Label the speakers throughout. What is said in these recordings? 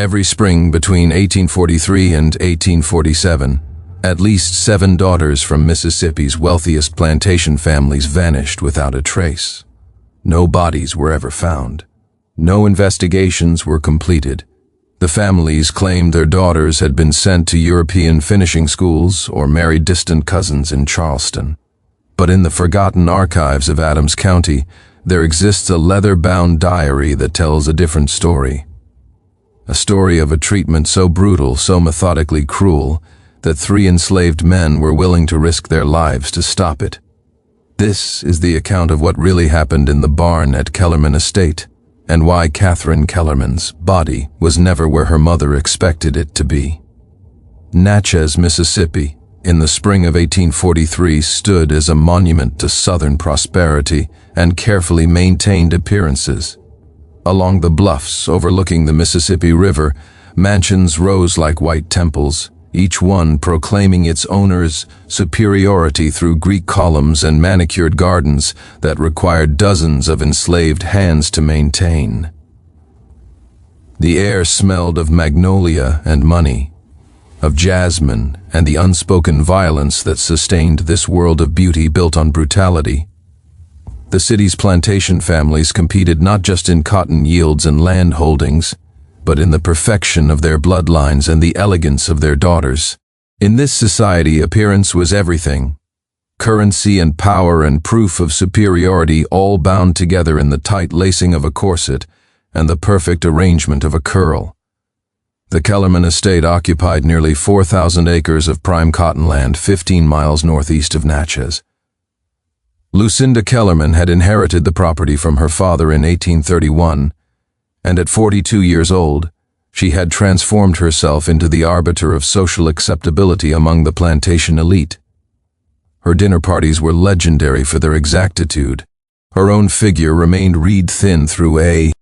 Speaker 1: Every spring between 1843 and 1847, at least 7 daughters from Mississippi's wealthiest plantation families vanished without a trace. No bodies were ever found. No investigations were completed. The families claimed their daughters had been sent to European finishing schools or married distant cousins in Charleston. But in the forgotten archives of Adams County, there exists a leather-bound diary that tells a different story. A story of a treatment so brutal, so methodically cruel, that 3 enslaved men were willing to risk their lives to stop it. This is the account of what really happened in the barn at Kellerman Estate, and why Catherine Kellerman's body was never where her mother expected it to be. Natchez, Mississippi, in the spring of 1843 stood as a monument to Southern prosperity and carefully maintained appearances. Along the bluffs overlooking the Mississippi River, mansions rose like white temples, each one proclaiming its owner's superiority through Greek columns and manicured gardens that required dozens of enslaved hands to maintain. The air smelled of magnolia and money, of jasmine and the unspoken violence that sustained this world of beauty built on brutality. The city's plantation families competed not just in cotton yields and land holdings, but in the perfection of their bloodlines and the elegance of their daughters. In this society, appearance was everything. Currency and power and proof of superiority all bound together in the tight lacing of a corset and the perfect arrangement of a curl. The Kellerman estate occupied nearly 4,000 acres of prime cottonland 15 miles northeast of Natchez. Lucinda Kellerman had inherited the property from her father in 1831, and at 42 years old, she had transformed herself into the arbiter of social acceptability among the plantation elite. Her dinner parties were legendary for their exactitude. Her own figure remained reed-thin through a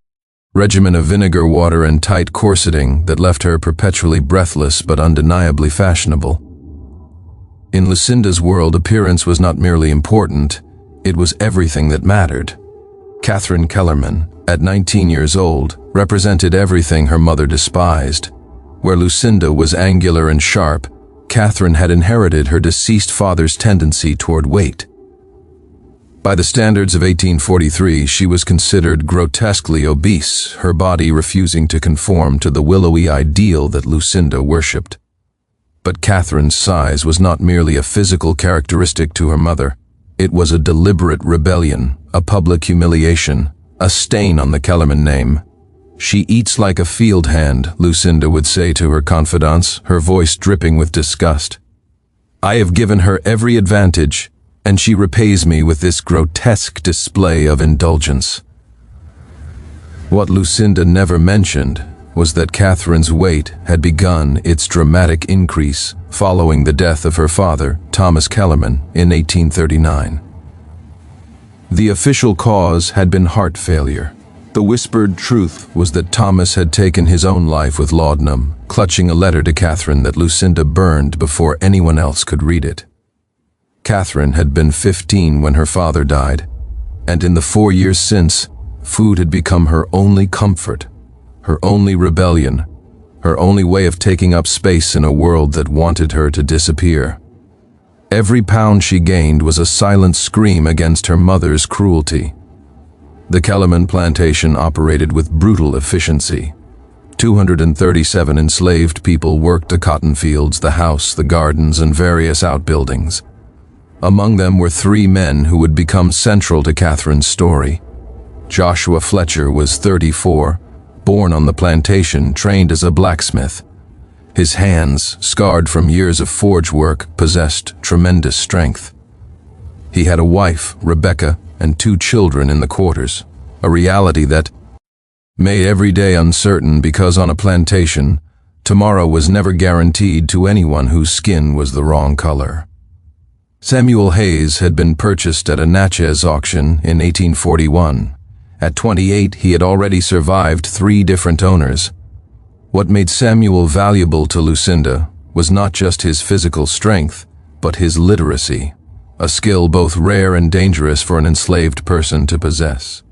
Speaker 1: regimen of vinegar water and tight corseting that left her perpetually breathless but undeniably fashionable. In Lucinda's world, appearance was not merely important, it was everything that mattered. Catherine Kellerman, at 19 years old, represented everything her mother despised. Where Lucinda was angular and sharp, Catherine had inherited her deceased father's tendency toward weight. By the standards of 1843, she was considered grotesquely obese, her body refusing to conform to the willowy ideal that Lucinda worshipped. But Catherine's size was not merely a physical characteristic to her mother. It was a deliberate rebellion, a public humiliation, a stain on the Kellerman name. "She eats like a field hand," Lucinda would say to her confidants, her voice dripping with disgust. "I have given her every advantage, and she repays me with this grotesque display of indulgence." What Lucinda never mentioned was that Catherine's weight had begun its dramatic increase following the death of her father, Thomas Kellerman, in 1839. The official cause had been heart failure. The whispered truth was that Thomas had taken his own life with laudanum, clutching a letter to Catherine that Lucinda burned before anyone else could read it. Catherine had been 15 when her father died, and in the 4 years since, food had become her only comfort, her only rebellion, her only way of taking up space in a world that wanted her to disappear. Every pound she gained was a silent scream against her mother's cruelty. The Kellerman plantation operated with brutal efficiency. 237 enslaved people worked the cotton fields, the house, the gardens, and various outbuildings. Among them were 3 men who would become central to Catherine's story. Joshua Fletcher was 34, born on the plantation, trained as a blacksmith. His hands, scarred from years of forge work, possessed tremendous strength. He had a wife, Rebecca, and 2 children in the quarters, a reality that made every day uncertain because on a plantation, tomorrow was never guaranteed to anyone whose skin was the wrong color. Samuel Hayes had been purchased at a Natchez auction in 1841. At 28, he had already survived 3 different owners. What made Samuel valuable to Lucinda was not just his physical strength, but his literacy, a skill both rare and dangerous for an enslaved person to possess.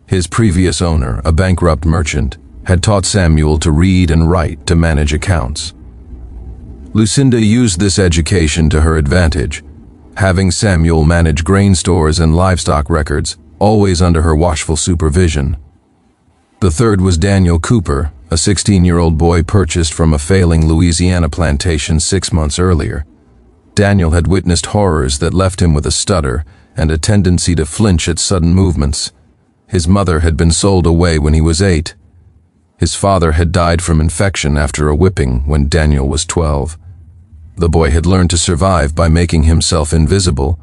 Speaker 1: His previous owner, a bankrupt merchant, had taught Samuel to read and write to manage accounts. Lucinda used this education to her advantage, having Samuel manage grain stores and livestock records, always under her watchful supervision. The third was Daniel Cooper, a 16-year-old boy purchased from a failing Louisiana plantation 6 months earlier. Daniel had witnessed horrors that left him with a stutter and a tendency to flinch at sudden movements. His mother had been sold away when he was 8. His father had died from infection after a whipping when Daniel was 12. The boy had learned to survive by making himself invisible,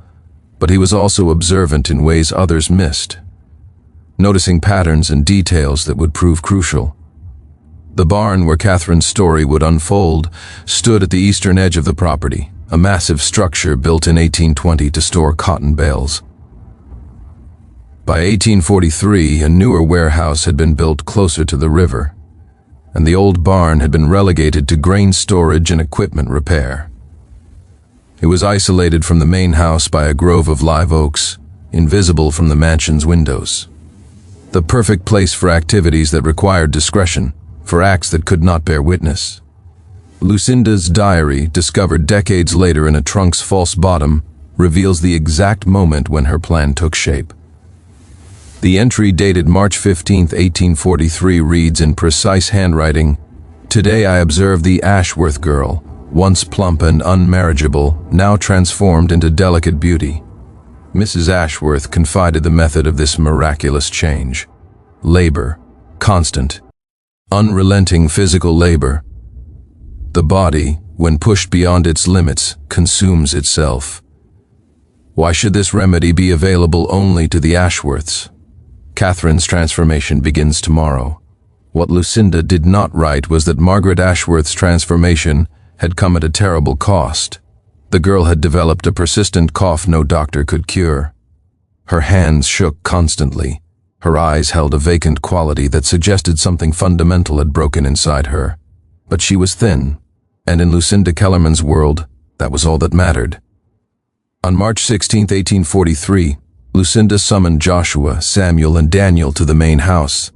Speaker 1: but he was also observant in ways others missed, noticing patterns and details that would prove crucial. The barn where Catherine's story would unfold stood at the eastern edge of the property, a massive structure built in 1820 to store cotton bales. By 1843, a newer warehouse had been built closer to the river, and the old barn had been relegated to grain storage and equipment repair. It was isolated from the main house by a grove of live oaks, invisible from the mansion's windows. The perfect place for activities that required discretion, for acts that could not bear witness. Lucinda's diary, discovered decades later in a trunk's false bottom, reveals the exact moment when her plan took shape. The entry dated March 15, 1843 reads in precise handwriting, "Today I observe the Ashworth girl, once plump and unmarriageable, now transformed into delicate beauty." Mrs. Ashworth confided the method of this miraculous change. Labor, constant, unrelenting physical labor. The body, when pushed beyond its limits, consumes itself. Why should this remedy be available only to the Ashworths? Catherine's transformation begins tomorrow. What Lucinda did not write was that Margaret Ashworth's transformation had come at a terrible cost. The girl had developed a persistent cough no doctor could cure. Her hands shook constantly. Her eyes held a vacant quality that suggested something fundamental had broken inside her. But she was thin, and in Lucinda Kellerman's world, that was all that mattered. On March 16, 1843, Lucinda summoned Joshua, Samuel, and Daniel to the main house.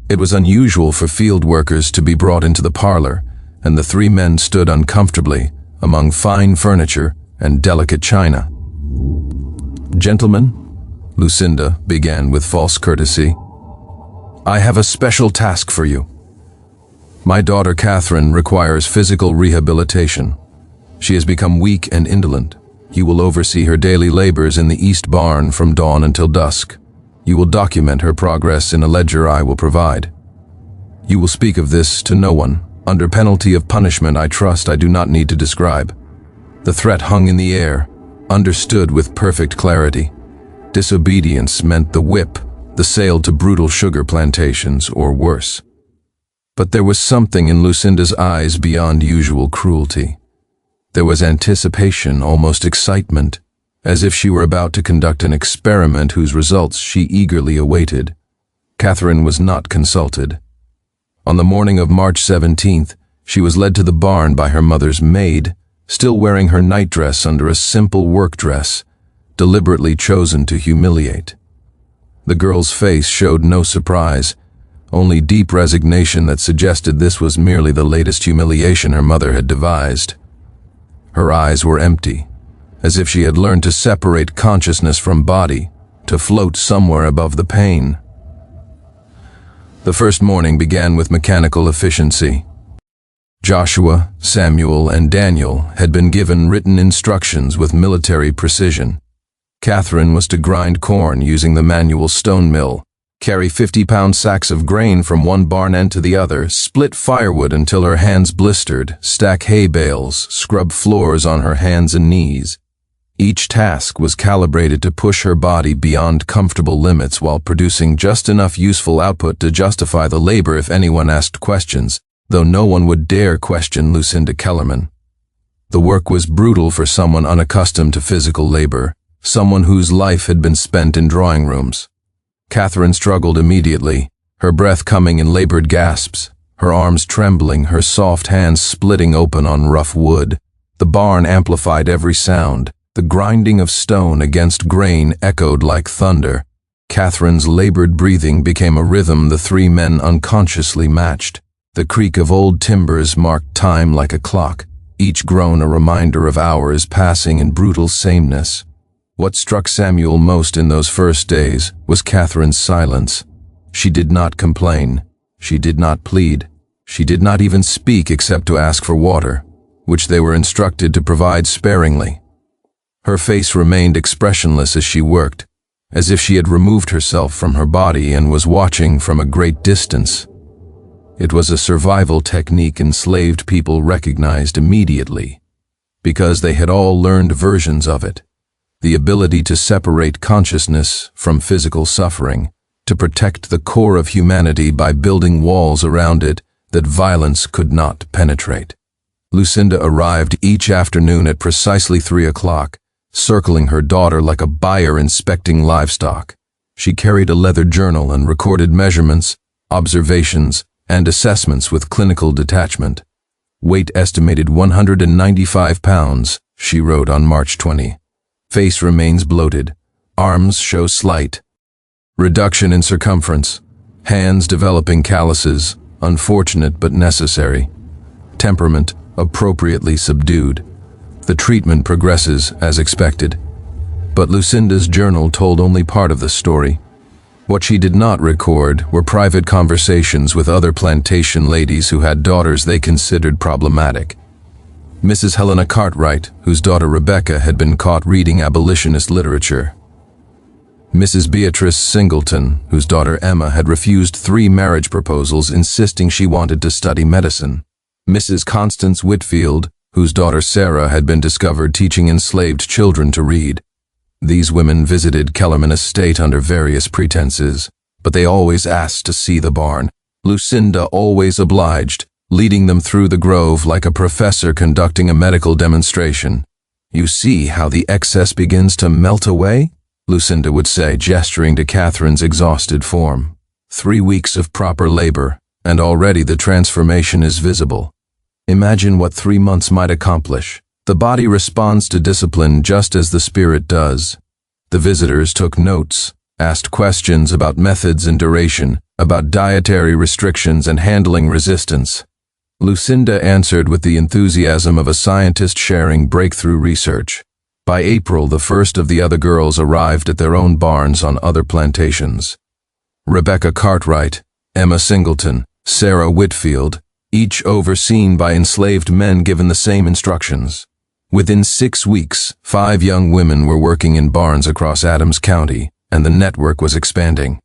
Speaker 1: It was unusual for field workers to be brought into the parlor, and the 3 men stood uncomfortably among fine furniture and delicate china. "Gentlemen," Lucinda began with false courtesy, "I have a special task for you. My daughter Catherine requires physical rehabilitation. She has become weak and indolent. You will oversee her daily labors in the east barn from dawn until dusk. You will document her progress in a ledger I will provide. You will speak of this to no one. Under penalty of punishment I trust I do not need to describe." The threat hung in the air, understood with perfect clarity. Disobedience meant the whip, the sale to brutal sugar plantations, or worse. But there was something in Lucinda's eyes beyond usual cruelty. There was anticipation, almost excitement, as if she were about to conduct an experiment whose results she eagerly awaited. Catherine was not consulted. On the morning of March 17th, she was led to the barn by her mother's maid, still wearing her nightdress under a simple work dress, deliberately chosen to humiliate. The girl's face showed no surprise, only deep resignation that suggested this was merely the latest humiliation her mother had devised. Her eyes were empty, as if she had learned to separate consciousness from body, to float somewhere above the pain. The first morning began with mechanical efficiency. Joshua, Samuel, and Daniel had been given written instructions with military precision. Catherine was to grind corn using the manual stone mill, carry 50-pound sacks of grain from one barn end to the other, split firewood until her hands blistered, stack hay bales, scrub floors on her hands and knees. Each task was calibrated to push her body beyond comfortable limits while producing just enough useful output to justify the labor if anyone asked questions, though no one would dare question Lucinda Kellerman. The work was brutal for someone unaccustomed to physical labor, someone whose life had been spent in drawing rooms. Catherine struggled immediately, her breath coming in labored gasps, her arms trembling, her soft hands splitting open on rough wood. The barn amplified every sound. The grinding of stone against grain echoed like thunder. Catherine's labored breathing became a rhythm the three men unconsciously matched. The creak of old timbers marked time like a clock, each groan a reminder of hours passing in brutal sameness. What struck Samuel most in those first days was Catherine's silence. She did not complain. She did not plead. She did not even speak except to ask for water, which they were instructed to provide sparingly. Her face remained expressionless as she worked, as if she had removed herself from her body and was watching from a great distance. It was a survival technique enslaved people recognized immediately, because they had all learned versions of it. The ability to separate consciousness from physical suffering, to protect the core of humanity by building walls around it that violence could not penetrate. Lucinda arrived each afternoon at precisely 3 o'clock, circling her daughter like a buyer inspecting livestock. She carried a leather journal and recorded measurements, observations, and assessments with clinical detachment. Weight estimated 195 pounds, she wrote on March 20. Face remains bloated. Arms show slight reduction in circumference. Hands developing calluses, unfortunate but necessary. Temperament appropriately subdued. The treatment progresses as expected. But Lucinda's journal told only part of the story. What she did not record were private conversations with other plantation ladies who had daughters they considered problematic. Mrs. Helena Cartwright, whose daughter Rebecca had been caught reading abolitionist literature. Mrs. Beatrice Singleton, whose daughter Emma had refused 3 marriage proposals insisting she wanted to study medicine. Mrs. Constance Whitfield, whose daughter Sarah had been discovered teaching enslaved children to read. These women visited Kellerman estate under various pretenses, but they always asked to see the barn. Lucinda always obliged, leading them through the grove like a professor conducting a medical demonstration. "You see how the excess begins to melt away?" Lucinda would say, gesturing to Catherine's exhausted form. 3 weeks of proper labor, and already the transformation is visible. Imagine what 3 months might accomplish. The body responds to discipline just as the spirit does. The visitors took notes, asked questions about methods and duration, about dietary restrictions and handling resistance. Lucinda answered with the enthusiasm of a scientist sharing breakthrough research. By April, the first of the other girls arrived at their own barns on other plantations. Rebecca Cartwright, Emma Singleton, Sarah Whitfield, each overseen by enslaved men given the same instructions. Within 6 weeks, 5 young women were working in barns across Adams County, and the network was expanding.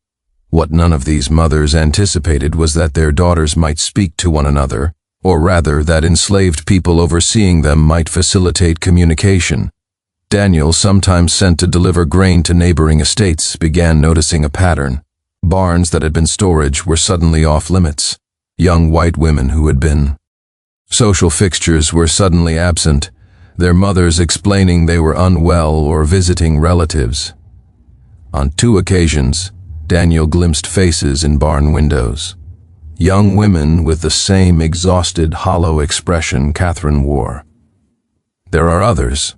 Speaker 1: What none of these mothers anticipated was that their daughters might speak to one another, or rather that enslaved people overseeing them might facilitate communication. Daniel, sometimes sent to deliver grain to neighboring estates, began noticing a pattern. Barns that had been storage were suddenly off limits. Young white women who had been social fixtures were suddenly absent, their mothers explaining they were unwell or visiting relatives. On 2 occasions, Daniel glimpsed faces in barn windows. Young women with the same exhausted, hollow expression Catherine wore. "There are others,"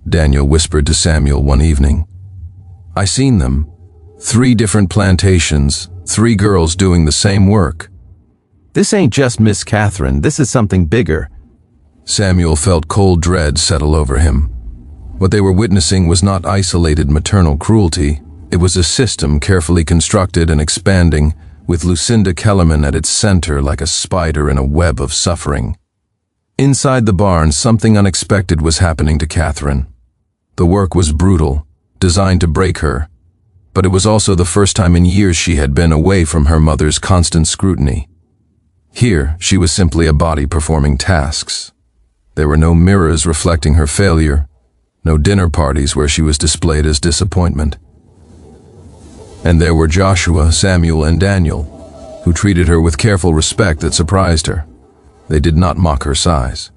Speaker 1: Daniel whispered to Samuel one evening. "I seen them. 3 different plantations, 3 girls doing the same work."
Speaker 2: "This ain't just Miss Catherine, this is something bigger."
Speaker 1: Samuel felt cold dread settle over him. What they were witnessing was not isolated maternal cruelty. It was a system carefully constructed and expanding, with Lucinda Kellerman at its center like a spider in a web of suffering. Inside the barn, something unexpected was happening to Catherine. The work was brutal, designed to break her, but it was also the first time in years she had been away from her mother's constant scrutiny. Here, she was simply a body performing tasks. There were no mirrors reflecting her failure, no dinner parties where she was displayed as disappointment. And there were Joshua, Samuel, and Daniel, who treated her with careful respect that surprised her. They did not mock her size.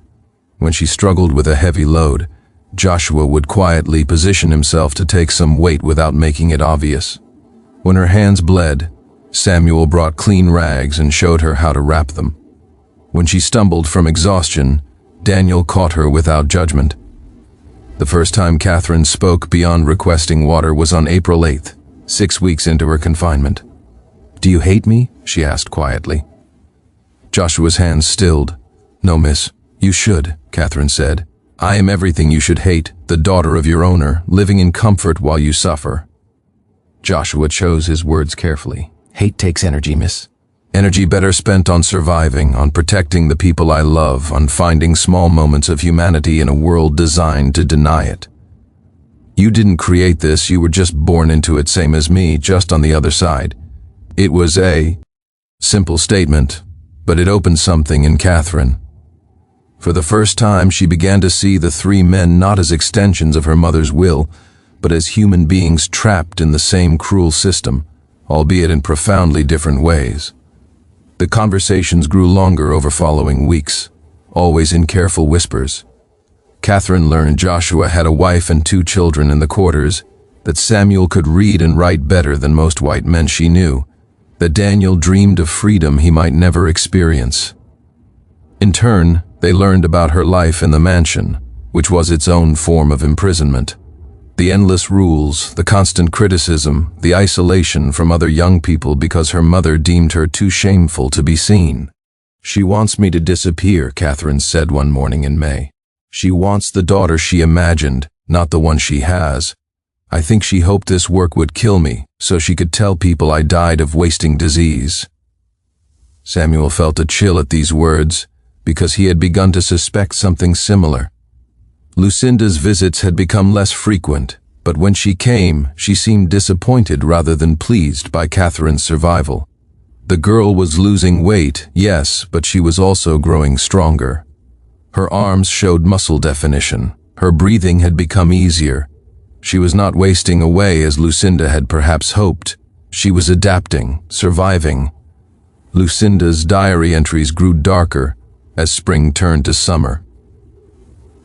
Speaker 1: When she struggled with a heavy load, Joshua would quietly position himself to take some weight without making it obvious. When her hands bled, Samuel brought clean rags and showed her how to wrap them. When she stumbled from exhaustion, Daniel caught her without judgment. The first time Catherine spoke beyond requesting water was on April 8th. 6 weeks into her confinement. "Do you hate me?" she asked quietly. Joshua's hands stilled. "No, miss. You should," Catherine said. "I am everything you should hate, the daughter of your owner, living in comfort while you suffer." Joshua chose his words carefully.
Speaker 2: Hate takes energy, miss.
Speaker 1: Energy better spent on surviving, on protecting the people I love, on finding small moments of humanity in a world designed to deny it. You didn't create this, you were just born into it, same as me, just on the other side. It was a simple statement, but it opened something in Catherine. For the first time, she began to see the three men not as extensions of her mother's will, but as human beings trapped in the same cruel system, albeit in profoundly different ways. The conversations grew longer over following weeks, always in careful whispers. Catherine learned Joshua had a wife and 2 children in the quarters, that Samuel could read and write better than most white men she knew, that Daniel dreamed of freedom he might never experience. In turn, they learned about her life in the mansion, which was its own form of imprisonment. The endless rules, the constant criticism, the isolation from other young people because her mother deemed her too shameful to be seen. "She wants me to disappear," Catherine said one morning in May. "She wants the daughter she imagined, not the one she has. I think she hoped this work would kill me, so she could tell people I died of wasting disease." Samuel felt a chill at these words, because he had begun to suspect something similar. Lucinda's visits had become less frequent, but when she came, she seemed disappointed rather than pleased by Catherine's survival. The girl was losing weight, yes, but she was also growing stronger. Her arms showed muscle definition. Her breathing had become easier. She was not wasting away as Lucinda had perhaps hoped. She was adapting, surviving. Lucinda's diary entries grew darker as spring turned to summer.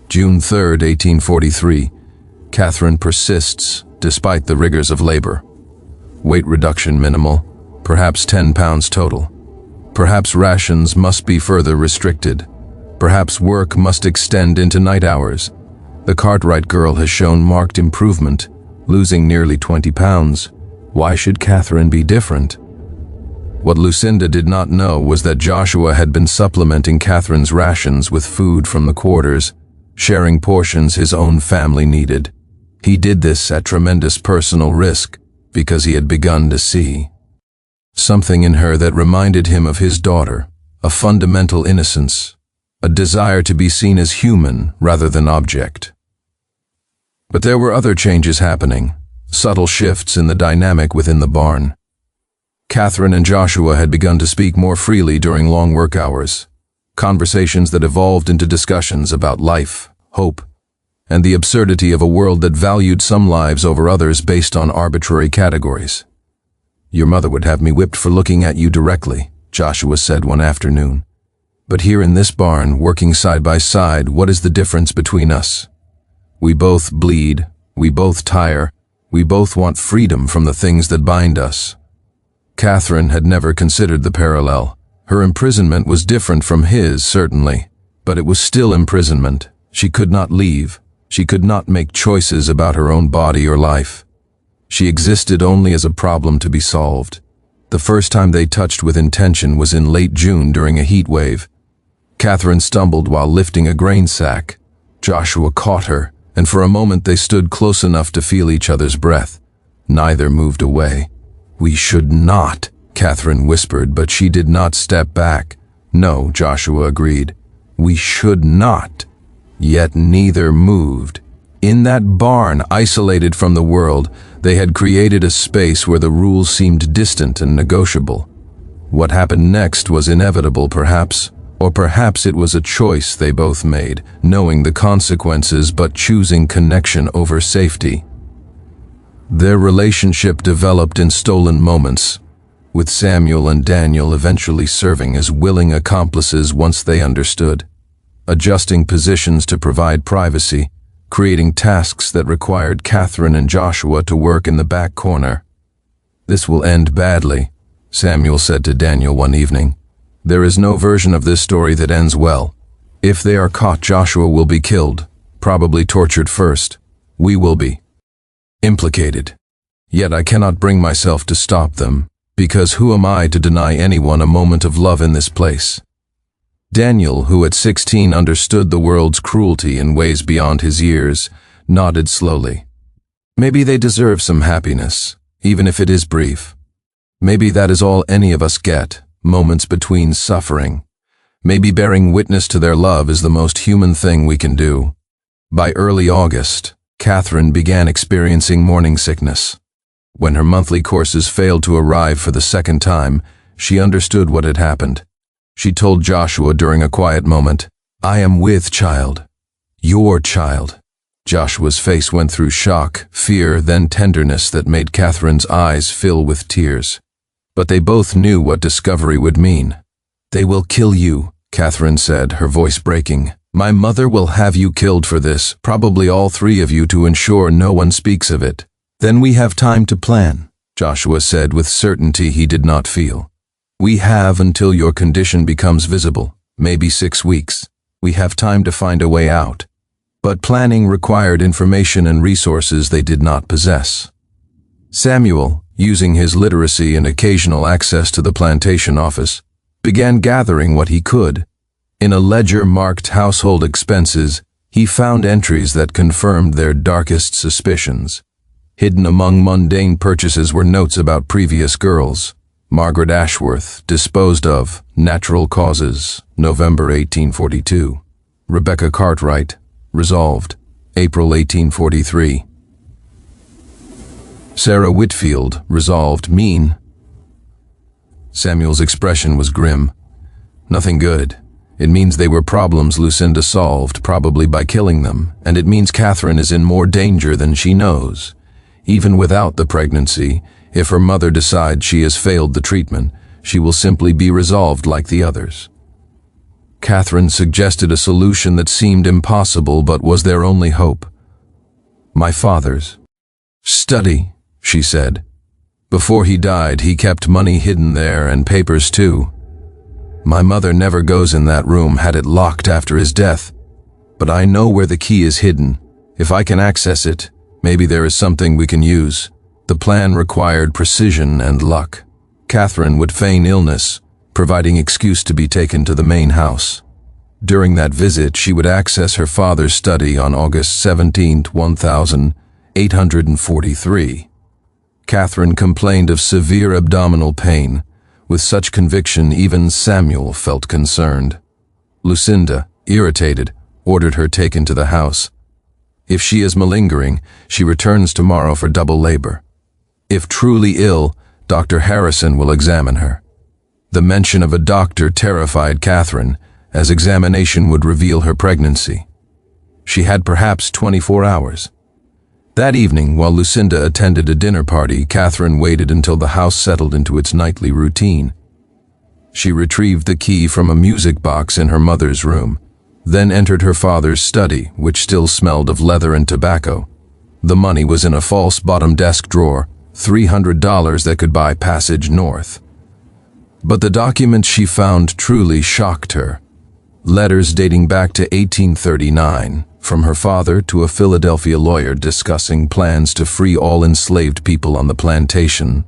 Speaker 1: June 3, 1843. Catherine persists despite the rigors of labor. Weight reduction minimal, perhaps 10 pounds total. Perhaps rations must be further restricted. Perhaps work must extend into night hours. The Cartwright girl has shown marked improvement, losing nearly 20 pounds. Why should Catherine be different? What Lucinda did not know was that Joshua had been supplementing Catherine's rations with food from the quarters, sharing portions his own family needed. He did this at tremendous personal risk because he had begun to see something in her that reminded him of his daughter, a fundamental innocence, a desire to be seen as human rather than object. But there were other changes happening, subtle shifts in the dynamic within the barn. Catherine and Joshua had begun to speak more freely during long work hours, conversations that evolved into discussions about life, hope, and the absurdity of a world that valued some lives over others based on arbitrary categories. "Your mother would have me whipped for looking at you directly," Joshua said one afternoon. "But here in this barn, working side by side, what is the difference between us? We both bleed, we both tire, we both want freedom from the things that bind us." Catherine had never considered the parallel. Her imprisonment was different from his, certainly, but it was still imprisonment. She could not leave. She could not make choices about her own body or life. She existed only as a problem to be solved. The first time they touched with intention was in late June during a heat wave. Catherine stumbled while lifting a grain sack. Joshua caught her, and for a moment they stood close enough to feel each other's breath. Neither moved away. "We should not," Catherine whispered, but she did not step back. "No," Joshua agreed. "We should not." Yet neither moved. In that barn, isolated from the world, they had created a space where the rules seemed distant and negotiable. What happened next was inevitable, perhaps, or perhaps it was a choice they both made, knowing the consequences but choosing connection over safety. Their relationship developed in stolen moments, with Samuel and Daniel eventually serving as willing accomplices once they understood, adjusting positions to provide privacy, creating tasks that required Catherine and Joshua to work in the back corner. "This will end badly," Samuel said to Daniel one evening. "There is no version of this story that ends well. If they are caught, Joshua will be killed, probably tortured first. We will be implicated. Yet I cannot bring myself to stop them, because who am I to deny anyone a moment of love in this place? Daniel, who at 16 understood the world's cruelty in ways beyond his years, nodded slowly. Maybe they deserve some happiness, even if it is brief. Maybe that is all any of us get, moments between suffering. Maybe bearing witness to their love is the most human thing we can do. By early August, Catherine began experiencing morning sickness. When her monthly courses failed to arrive for the second time, she understood what had happened. She told Joshua during a quiet moment, "I am with child. Your child." Joshua's face went through shock, fear, then tenderness that made Catherine's eyes fill with tears. But they both knew what discovery would mean. "They will kill you," Catherine said, her voice breaking. "My mother will have you killed for this, probably all three of you, to ensure no one speaks of it." "Then we have time to plan," Joshua said with certainty he did not feel. "We have until your condition becomes visible, maybe 6 weeks. We have time to find a way out." But planning required information and resources they did not possess. Samuel, using his literacy and occasional access to the plantation office, began gathering what he could. In a ledger marked household expenses, he found entries that confirmed their darkest suspicions. Hidden among mundane purchases were notes about previous girls. Margaret Ashworth, disposed of, natural causes, November 1842. Rebecca Cartwright, resolved, April 1843. Sarah Whitfield, resolved, mean. Samuel's expression was grim. Nothing good. It means they were problems Lucinda solved, probably by killing them, and it means Catherine is in more danger than she knows. Even without the pregnancy, if her mother decides she has failed the treatment, she will simply be resolved like the others. Catherine suggested a solution that seemed impossible but was their only hope. "My father's study," she said. "Before he died, he kept money hidden there and papers too. My mother never goes in that room, had it locked after his death. But I know where the key is hidden. If I can access it, maybe there is something we can use." The plan required precision and luck. Catherine would feign illness, providing excuse to be taken to the main house. During that visit, she would access her father's study on August 17, 1843. Catherine complained of severe abdominal pain. With such conviction, even Samuel felt concerned. Lucinda, irritated, ordered her taken to the house. If she is malingering, she returns tomorrow for double labor. If truly ill, Dr. Harrison will examine her. The mention of a doctor terrified Catherine, as examination would reveal her pregnancy. She had perhaps 24 hours. That evening, while Lucinda attended a dinner party, Catherine waited until the house settled into its nightly routine. She retrieved the key from a music box in her mother's room, then entered her father's study, which still smelled of leather and tobacco. The money was in a false bottom desk drawer, $300 that could buy passage north. But the documents she found truly shocked her. Letters dating back to 1839, from her father to a Philadelphia lawyer discussing plans to free all enslaved people on the plantation.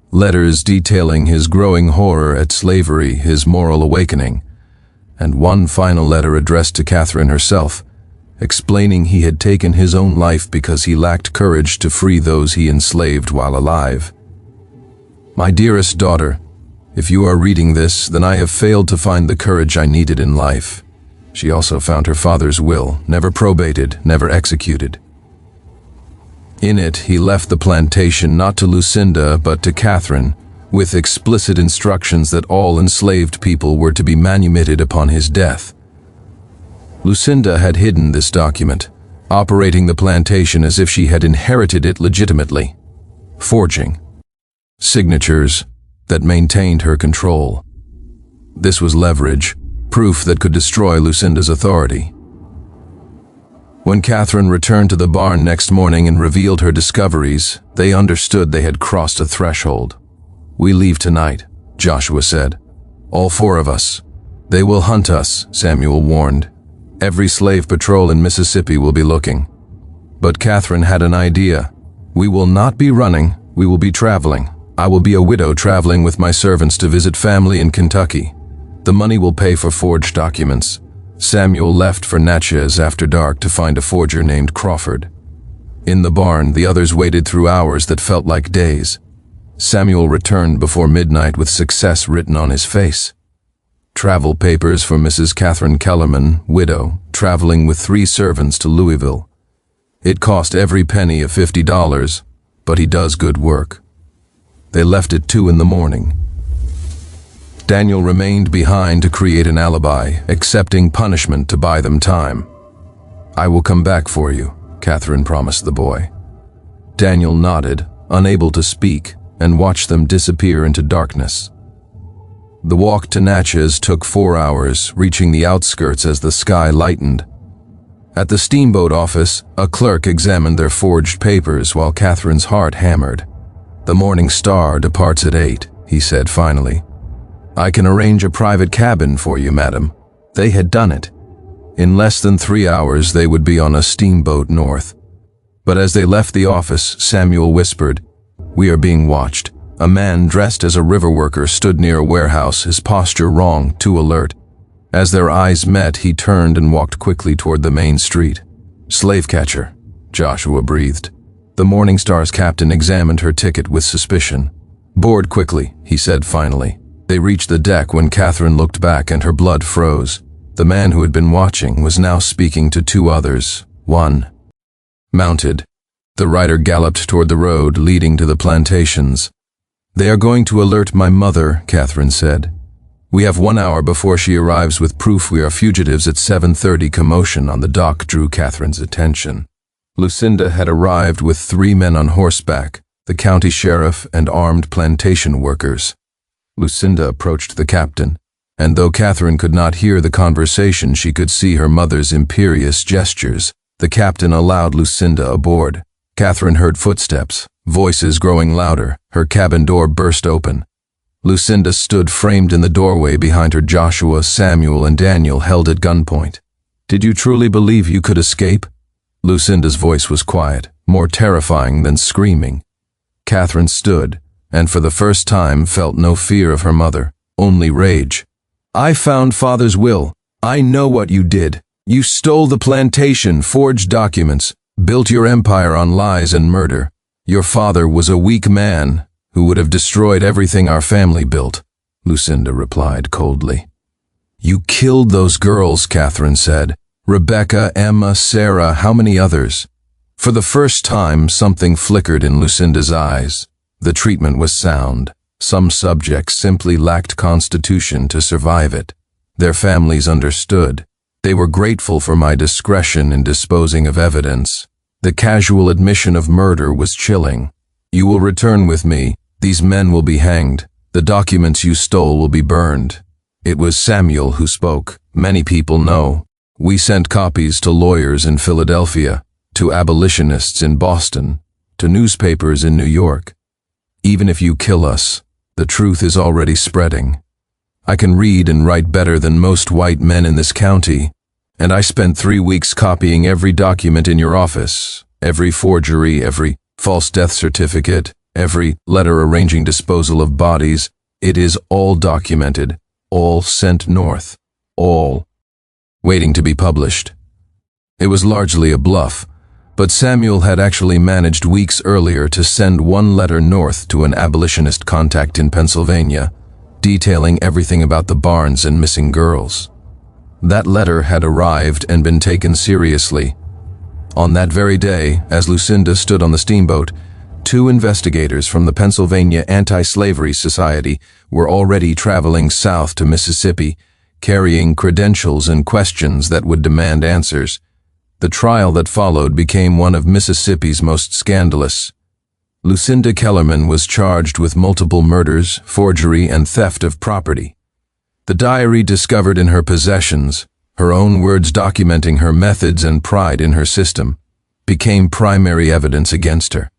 Speaker 1: Letters detailing his growing horror at slavery, his moral awakening, and one final letter addressed to Catherine herself, explaining he had taken his own life because he lacked courage to free those he enslaved while alive. "My dearest daughter, if you are reading this, then I have failed to find the courage I needed in life." She also found her father's will, never probated, never executed. In it, he left the plantation not to Lucinda but to Catherine, with explicit instructions that all enslaved people were to be manumitted upon his death. Lucinda had hidden this document, operating the plantation as if she had inherited it legitimately, forging signatures that maintained her control. This was leverage, proof that could destroy Lucinda's authority. When Catherine returned to the barn next morning and revealed her discoveries, they understood they had crossed a threshold. "We leave tonight," Joshua said. "All 4 of us. They will hunt us," Samuel warned. "Every slave patrol in Mississippi will be looking." But Catherine had an idea. We will not be running, we will be traveling. I will be a widow traveling with my servants to visit family in Kentucky. The money will pay for forged documents. Samuel left for Natchez after dark to find a forger named Crawford. In the barn, the others waited through hours that felt like days. Samuel returned before midnight with success written on his face. Travel papers for Mrs. Catherine Kellerman, widow, traveling with 3 servants to Louisville. It cost every penny of $50, but he does good work. They left at 2 in the morning. Daniel remained behind to create an alibi, accepting punishment to buy them time. I will come back for you, Catherine promised the boy. Daniel nodded, unable to speak, and watched them disappear into darkness. The walk to Natchez took 4 hours, reaching the outskirts as the sky lightened. At the steamboat office, a clerk examined their forged papers while Catherine's heart hammered. The Morning Star departs at 8, he said finally. I can arrange a private cabin for you, madam. They had done it. In less than 3 hours, they would be on a steamboat north. But as they left the office, Samuel whispered, We are being watched. A man dressed as a river worker stood near a warehouse, his posture wrong, too alert. As their eyes met, he turned and walked quickly toward the main street. Slave catcher, Joshua breathed. The Morning Star's captain examined her ticket with suspicion. Board quickly, he said finally. They reached the deck when Catherine looked back and her blood froze. The man who had been watching was now speaking to 2 others. One. Mounted. The rider galloped toward the road leading to the plantations. They are going to alert my mother, Catherine said. We have 1 hour before she arrives with proof we are fugitives at 7:30. Commotion on the dock drew Catherine's attention. Lucinda had arrived with 3 men on horseback, the county sheriff and armed plantation workers. Lucinda approached the captain, and though Catherine could not hear the conversation, she could see her mother's imperious gestures. The captain allowed Lucinda aboard. Catherine heard footsteps, voices growing louder. Her cabin door burst open. Lucinda stood framed in the doorway behind her. Joshua, Samuel, and Daniel held at gunpoint. Did you truly believe you could escape? Lucinda's voice was quiet, more terrifying than screaming. Catherine stood, and for the first time felt no fear of her mother, only rage. I found Father's will. I know what you did. You stole the plantation, forged documents, built your empire on lies and murder. Your father was a weak man who would have destroyed everything our family built, Lucinda replied coldly. You killed those girls, Catherine said. Rebecca, Emma, Sarah, how many others? For the first time, something flickered in Lucinda's eyes. The treatment was sound. Some subjects simply lacked constitution to survive it. Their families understood. They were grateful for my discretion in disposing of evidence. The casual admission of murder was chilling. You will return with me. These men will be hanged. The documents you stole will be burned. It was Samuel who spoke. Many people know. We sent copies to lawyers in Philadelphia, to abolitionists in Boston, to newspapers in New York. Even if you kill us, the truth is already spreading. I can read and write better than most white men in this county, and I spent 3 weeks copying every document in your office, every forgery, every false death certificate, every letter arranging disposal of bodies. It is all documented, all sent north, all waiting to be published. It was largely a bluff, but Samuel had actually managed weeks earlier to send 1 letter north to an abolitionist contact in Pennsylvania, detailing everything about the barns and missing girls. That letter had arrived and been taken seriously. On that very day, as Lucinda stood on the steamboat, 2 investigators from the Pennsylvania Anti-Slavery Society were already traveling south to Mississippi, carrying credentials and questions that would demand answers. The trial that followed became one of Mississippi's most scandalous. Lucinda Kellerman was charged with multiple murders, forgery, and theft of property. The diary discovered in her possessions, her own words documenting her methods and pride in her system, became primary evidence against her.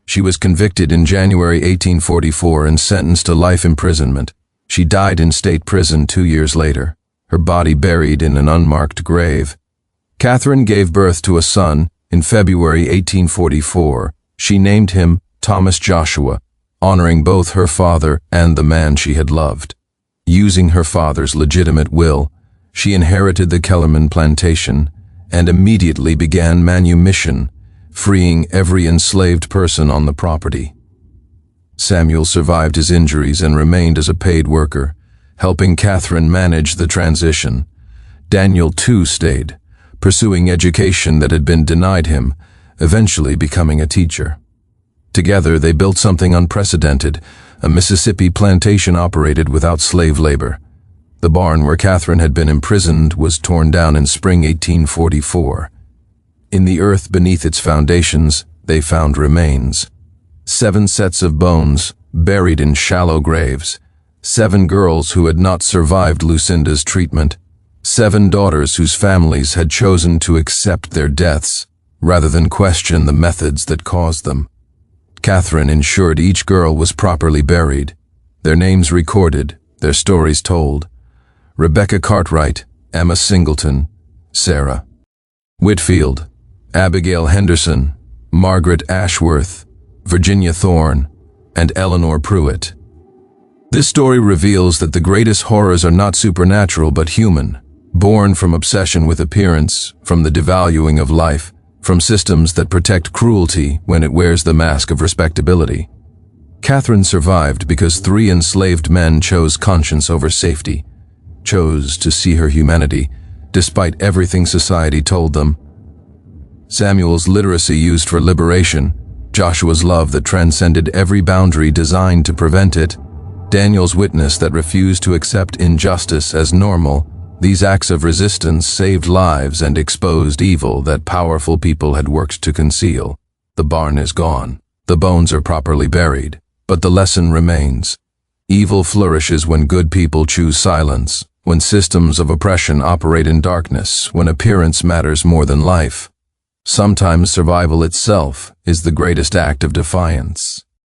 Speaker 1: She was convicted in January 1844 and sentenced to life imprisonment. She died in state prison 2 years later, her body buried in an unmarked grave. Catherine gave birth to a son in February 1844. She named him Thomas Joshua, honoring both her father and the man she had loved. Using her father's legitimate will, she inherited the Kellerman plantation and immediately began manumission, freeing every enslaved person on the property. Samuel survived his injuries and remained as a paid worker, helping Catherine manage the transition. Daniel too stayed, pursuing education that had been denied him, eventually becoming a teacher. Together they built something unprecedented, a Mississippi plantation operated without slave labor. The barn where Catherine had been imprisoned was torn down in spring 1844. In the earth beneath its foundations, they found remains. 7 sets of bones, buried in shallow graves. 7 girls who had not survived Lucinda's treatment. 7 daughters whose families had chosen to accept their deaths, rather than question the methods that caused them. Catherine ensured each girl was properly buried, their names recorded, their stories told. Rebecca Cartwright, Emma Singleton, Sarah Whitfield, Abigail Henderson, Margaret Ashworth, Virginia Thorne, and Eleanor Pruitt. This story reveals that the greatest horrors are not supernatural but human, born from obsession with appearance, from the devaluing of life, from systems that protect cruelty when it wears the mask of respectability. Catherine survived because 3 enslaved men chose conscience over safety, chose to see her humanity, despite everything society told them. Samuel's literacy used for liberation, Joshua's love that transcended every boundary designed to prevent it, Daniel's witness that refused to accept injustice as normal. These acts of resistance saved lives and exposed evil that powerful people had worked to conceal. The barn is gone. The bones are properly buried. But the lesson remains. Evil flourishes when good people choose silence, when systems of oppression operate in darkness, when appearance matters more than life. Sometimes survival itself is the greatest act of defiance.